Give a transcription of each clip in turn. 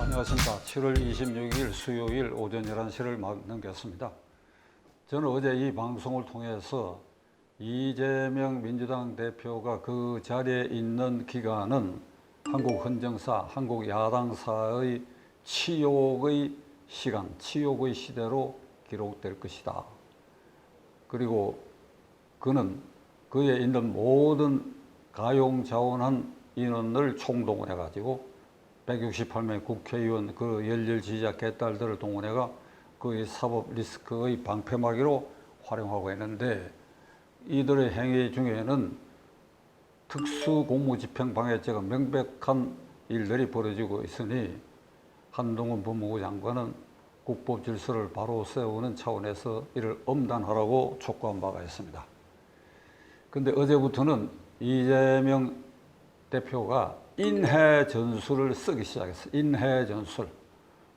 안녕하십니까. 7월 26일 수요일 오전 11시를 막 넘겼습니다. 저는 어제 이 방송을 통해서 이재명 민주당 대표가 그 자리에 있는 기간은 한국 헌정사, 한국 야당사의 치욕의 시간, 치욕의 시대로 기록될 것이다. 그리고 그는 그에 있는 모든 가용자원한 인원을 총동원해가지고 168명 국회의원 그 열렬 지지자 개딸들을 동원해가 그 사법 리스크의 방패막이로 활용하고 있는데, 이들의 행위 중에는 특수공무집행방해죄가 명백한 일들이 벌어지고 있으니 한동훈 법무부 장관은 국법 질서를 바로 세우는 차원에서 이를 엄단하라고 촉구한 바가 있습니다. 그런데 어제부터는 이재명 대표가 인해 전술을 쓰기 시작했어요. 인해 전술.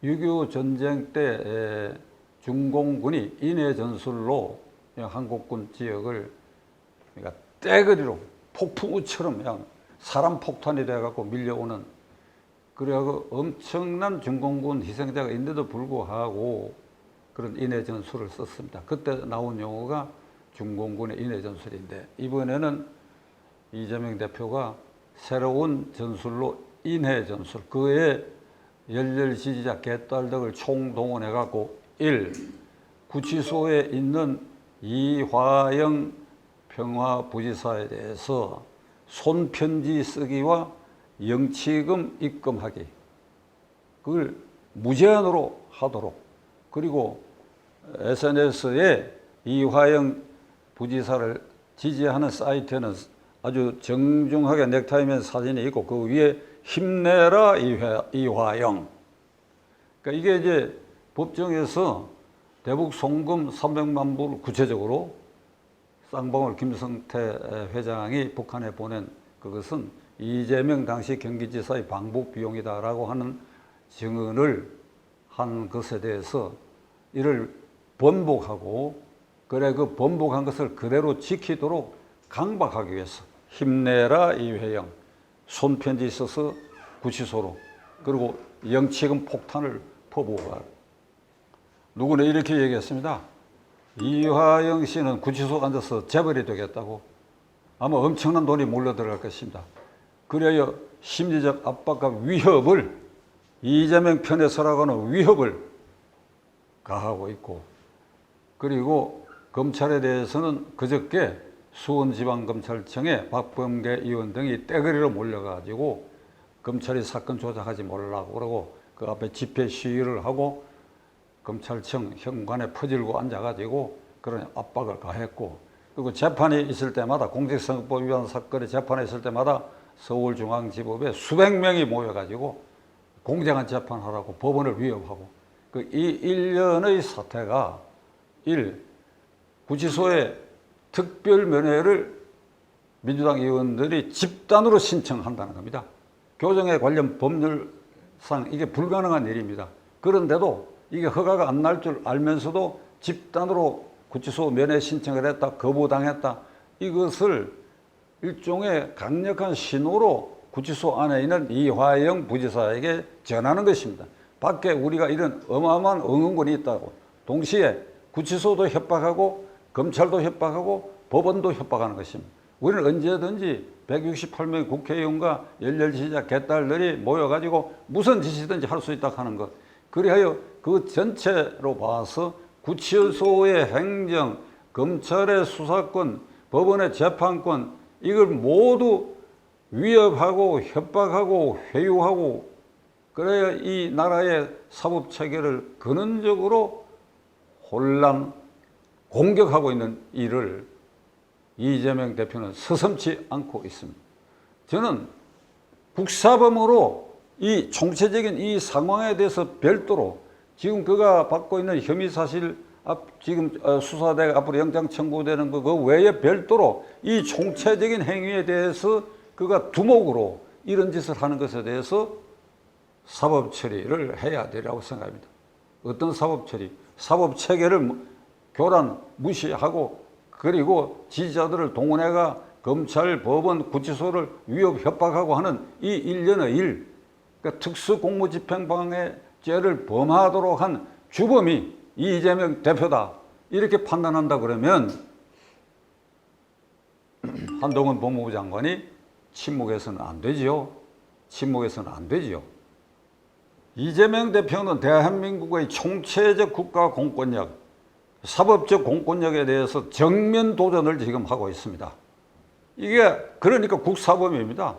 6.25 전쟁 때 중공군이 인해 전술로 한국군 지역을 그러니까 떼거리로 폭풍우처럼 그냥 사람 폭탄이 돼갖고 밀려오는, 그래갖고 엄청난 중공군 희생자가 있는데도 불구하고 그런 인해 전술을 썼습니다. 그때 나온 용어가 중공군의 인해 전술인데, 이번에는 이재명 대표가 새로운 전술로 인해 전술, 그의 열렬 지지자 개딸들을 총동원해갖고 1. 구치소에 있는 이화영 평화부지사에 대해서 손편지 쓰기와 영치금 입금하기, 그걸 무제한으로 하도록, 그리고 SNS에 이화영 부지사를 지지하는 사이트에는 아주 정중하게 넥타이맨 사진이 있고 그 위에 힘내라 이화영. 그러니까 이게 이제 법정에서 대북 송금 300만 불 구체적으로 쌍방울 김성태 회장이 북한에 보낸 그것은 이재명 당시 경기지사의 방북 비용이다라고 하는 증언을 한 것에 대해서 이를 번복하고, 그래 그 번복한 것을 그대로 지키도록 강박하기 위해서 힘내라 이회영, 손편지 써서 구치소로, 그리고 영치금 폭탄을 퍼부어가. 누구는 이렇게 얘기했습니다. 이화영 씨는 구치소 앉아서 재벌이 되겠다고, 아마 엄청난 돈이 몰려 들어갈 것입니다. 그래야 심리적 압박과 위협을, 이재명 편에 서라고 하는 위협을 가하고 있고, 그리고 검찰에 대해서는 그저께 수원지방검찰청에 박범계 의원 등이 떼거리로 몰려가지고 검찰이 사건 조작하지 말라고 그러고 그 앞에 집회 시위를 하고 검찰청 현관에 퍼질고 앉아가지고 그런 압박을 가했고, 그리고 재판이 있을 때마다, 공직선거법 위반 사건의 재판이 있을 때마다 서울중앙지법에 수백 명이 모여가지고 공정한 재판하라고 법원을 위협하고, 그 이 1년의 사태가 1. 구치소에 특별 면회를 민주당 의원들이 집단으로 신청한다는 겁니다. 교정에 관련 법률상 이게 불가능한 일입니다. 그런데도 이게 허가가 안 날 줄 알면서도 집단으로 구치소 면회 신청을 했다, 거부당했다, 이것을 일종의 강력한 신호로 구치소 안에 있는 이화영 부지사에게 전하는 것입니다. 밖에 우리가 이런 어마어마한 응원군이 있다고, 동시에 구치소도 협박하고 검찰도 협박하고 법원도 협박하는 것입니다. 우리는 언제든지 168명 국회의원과 열렬 지지자 개딸들이 모여가지고 무슨 짓이든지 할 수 있다 하는 것. 그리하여 그 전체로 봐서 구치소의 행정, 검찰의 수사권, 법원의 재판권, 이걸 모두 위협하고 협박하고 회유하고, 그래야 이 나라의 사법체계를 근원적으로 혼란, 공격하고 있는 일을 이재명 대표는 서슴지 않고 있습니다. 저는 국사범으로 이 총체적인 이 상황에 대해서 별도로 지금 그가 받고 있는 혐의 사실, 지금 수사대가 앞으로 영장 청구되는 그 외에 별도로 이 총체적인 행위에 대해서 그가 두목으로 이런 짓을 하는 것에 대해서 사법 처리를 해야 되라고 생각합니다. 어떤 사법 처리? 사법 체계를 교란 무시하고, 그리고 지지자들을 동원해가 검찰, 법원, 구치소를 위협, 협박하고 하는 이 일련의 일, 그러니까 특수공무집행방해 죄를 범하도록 한 주범이 이재명 대표다. 이렇게 판단한다 그러면 한동훈 법무부 장관이 침묵해서는 안 되지요. 침묵해서는 안 되지요. 이재명 대표는 대한민국의 총체적 국가 공권력, 사법적 공권력에 대해서 정면 도전을 지금 하고 있습니다. 이게 그러니까 국사범입니다.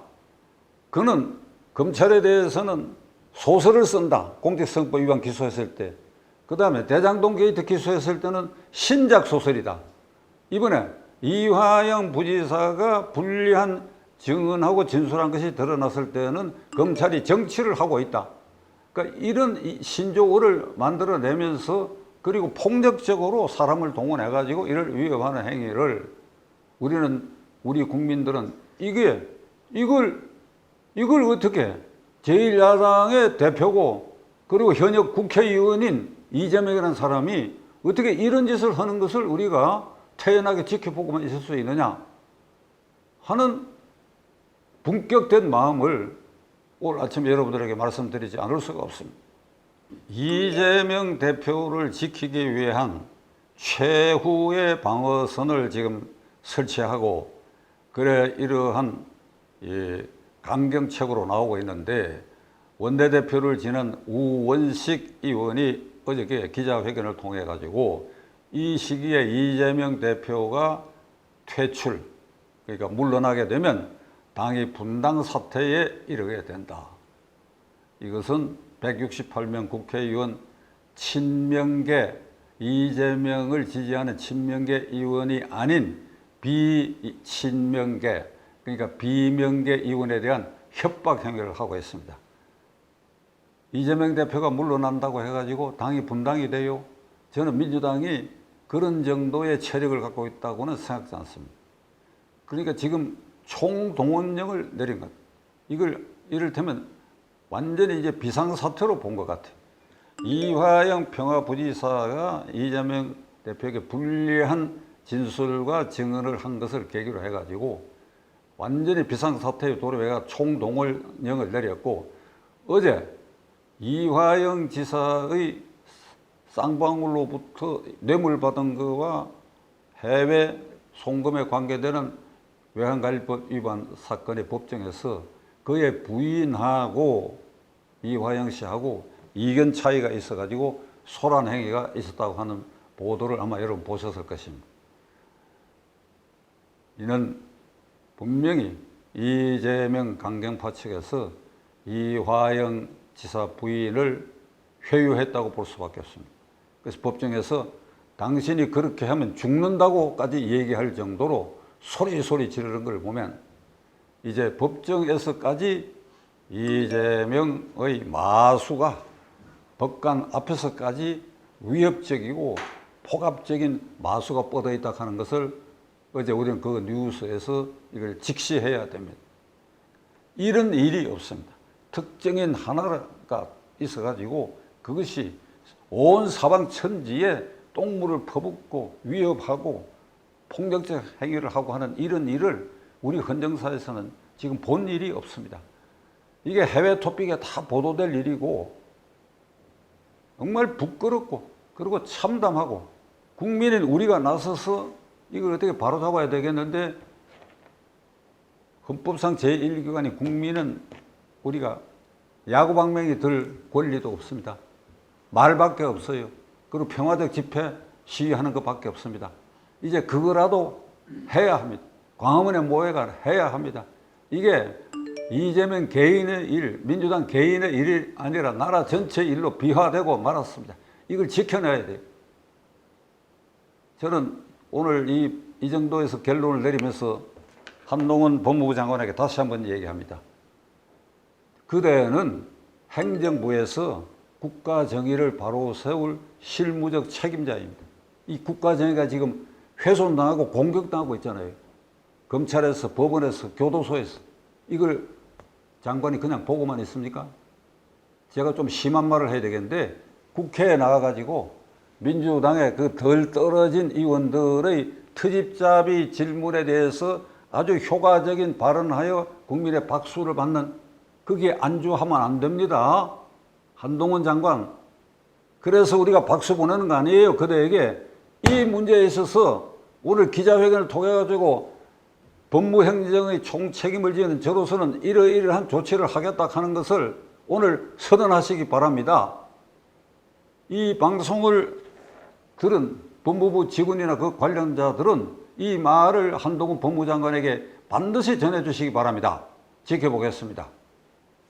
그는 검찰에 대해서는 소설을 쓴다. 공직선거법 위반 기소했을 때. 그 다음에 대장동 게이트 기소했을 때는 신작 소설이다. 이번에 이화영 부지사가 불리한 증언하고 진술한 것이 드러났을 때는 검찰이 정치를 하고 있다. 그러니까 이런 신조어를 만들어내면서 그리고 폭력적으로 사람을 동원해가지고 이를 위협하는 행위를 우리 국민들은 이걸 어떻게 제1야당의 대표고 그리고 현역 국회의원인 이재명이라는 사람이 어떻게 이런 짓을 하는 것을 우리가 태연하게 지켜보고만 있을 수 있느냐 하는 분격된 마음을 오늘 아침 여러분들에게 말씀드리지 않을 수가 없습니다. 이재명 대표를 지키기 위한 최후의 방어선을 지금 설치하고 그래 이러한 강경책으로 나오고 있는데 원내대표를 지낸 우원식 의원이 어저께 기자회견을 통해 가지고 이 시기에 이재명 대표가 퇴출 그러니까 물러나게 되면 당이 분당 사태에 이르게 된다. 이것은 168명 국회의원 친명계 이재명을 지지하는 친명계 의원이 아닌 비친명계 그러니까 비명계 의원에 대한 협박 행위를 하고 있습니다. 이재명 대표가 물러난다고 해가지고 당이 분당이 돼요? 저는 민주당이 그런 정도의 체력을 갖고 있다고는 생각지 않습니다. 그러니까 지금 총동원령을 내린 것. 이걸 이를테면 완전히 이제 비상사태로 본 것 같아요. 이화영 평화부지사가 이재명 대표에게 불리한 진술과 증언을 한 것을 계기로 해가지고 완전히 비상사태에 도래해가 총동원령을 내렸고 어제 이화영 지사의 쌍방울로부터 뇌물 받은 거와 해외 송금에 관계되는 외환관리법 위반 사건의 법정에서 그의 부인하고 이화영 씨하고 이견 차이가 있어가지고 소란 행위가 있었다고 하는 보도를 아마 여러분 보셨을 것입니다. 이는 분명히 이재명 강경파 측에서 이화영 지사 부인을 회유했다고 볼 수밖에 없습니다. 그래서 법정에서 당신이 그렇게 하면 죽는다고까지 얘기할 정도로 소리 지르는 걸 보면 이제 법정에서까지 이재명의 마수가 법관 앞에서까지 위협적이고 폭압적인 마수가 뻗어 있다 하는 것을 어제 우리는 그 뉴스에서 이걸 직시해야 됩니다. 이런 일이 없습니다. 특정인 하나가 있어가지고 그것이 온 사방 천지에 똥물을 퍼붓고 위협하고 폭력적 행위를 하고 하는 이런 일을 우리 헌정사에서는 지금 본 일이 없습니다. 이게 해외 토픽에 다 보도될 일이고 정말 부끄럽고 그리고 참담하고 국민인 우리가 나서서 이걸 어떻게 바로잡아야 되겠는데 헌법상 제1기관인 국민은 우리가 야구방망이 들 권리도 없습니다. 말밖에 없어요. 그리고 평화적 집회 시위하는 것밖에 없습니다. 이제 그거라도 해야 합니다. 광화문에 모여가 해야 합니다. 이게 이재명 개인의 일, 민주당 개인의 일이 아니라 나라 전체 일로 비화되고 말았습니다. 이걸 지켜내야 돼요. 저는 오늘 이 정도에서 결론을 내리면서 한동훈 법무부 장관에게 다시 한번 얘기합니다. 그대는 행정부에서 국가 정의를 바로 세울 실무적 책임자입니다. 이 국가 정의가 지금 훼손당하고 공격당하고 있잖아요. 검찰에서, 법원에서, 교도소에서. 이걸 장관이 그냥 보고만 있습니까? 제가 좀 심한 말을 해야 되겠는데 국회에 나가가지고 민주당의 그 덜 떨어진 의원들의 트집잡이 질문에 대해서 아주 효과적인 발언하여 국민의 박수를 받는 거기에 안주하면 안 됩니다. 한동훈 장관. 그래서 우리가 박수 보내는 거 아니에요. 그대에게. 이 문제에 있어서 오늘 기자회견을 통해 가지고 법무행정의 총책임을 지는 저로서는 이러이러한 조치를 하겠다 하는 것을 오늘 선언하시기 바랍니다. 이 방송을 들은 법무부 직원이나 그 관련자들은 이 말을 한동훈 법무장관에게 반드시 전해주시기 바랍니다. 지켜보겠습니다.